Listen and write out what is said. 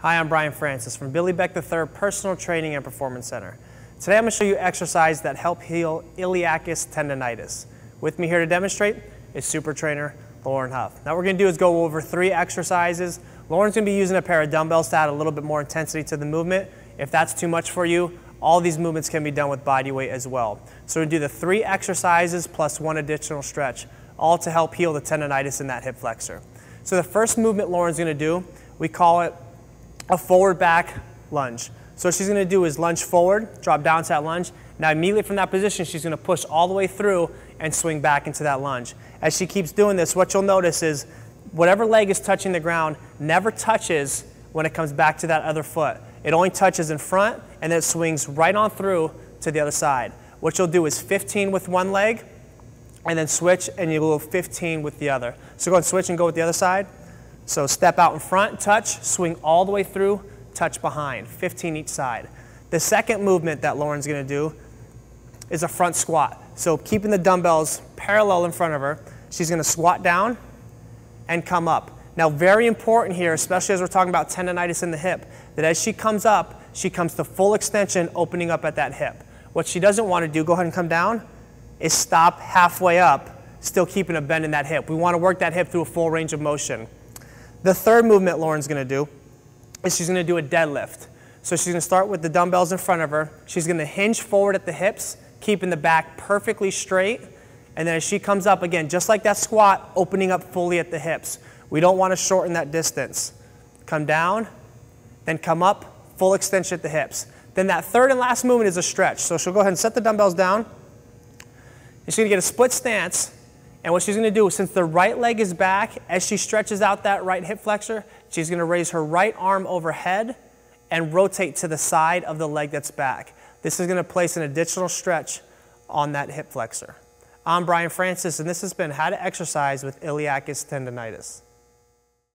Hi, I'm Bryan Francis from Billy Beck III Personal Training and Performance Center. Today I'm going to show you exercises that help heal iliacus tendonitis. With me here to demonstrate is super trainer Lauren Huff. Now what we're going to do is go over 3 exercises. Lauren's going to be using a pair of dumbbells to add a little bit more intensity to the movement. If that's too much for you, all these movements can be done with body weight as well. So we're going to do the 3 exercises plus 1 additional stretch, all to help heal the tendonitis in that hip flexor. So the first movement Lauren's going to do, we call it a forward back lunge. So what she's going to do is lunge forward, drop down to that lunge. Now immediately from that position, she's going to push all the way through and swing back into that lunge. As she keeps doing this, what you'll notice is whatever leg is touching the ground never touches when it comes back to that other foot. It only touches in front and then it swings right on through to the other side. What you'll do is 15 with one leg and then switch and you'll go 15 with the other. So go and switch and go with the other side. So step out in front, touch, swing all the way through, touch behind, 15 each side. The second movement that Lauren's going to do is a front squat. So keeping the dumbbells parallel in front of her, she's going to squat down and come up. Now very important here, especially as we're talking about tendonitis in the hip, that as she comes up, she comes to full extension, opening up at that hip. What she doesn't want to do, go ahead and come down, is stop halfway up, still keeping a bend in that hip. We want to work that hip through a full range of motion. The third movement Lauren's going to do is she's going to do a deadlift. So she's going to start with the dumbbells in front of her. She's going to hinge forward at the hips, keeping the back perfectly straight. And then as she comes up, again, just like that squat, opening up fully at the hips. We don't want to shorten that distance. Come down, then come up, full extension at the hips. Then that third and last movement is a stretch. So she'll go ahead and set the dumbbells down. And she's going to get a split stance. And what she's going to do, since the right leg is back, as she stretches out that right hip flexor, she's going to raise her right arm overhead and rotate to the side of the leg that's back. This is going to place an additional stretch on that hip flexor. I'm Bryan Francis, and this has been How to Exercise with Iliacus Tendonitis.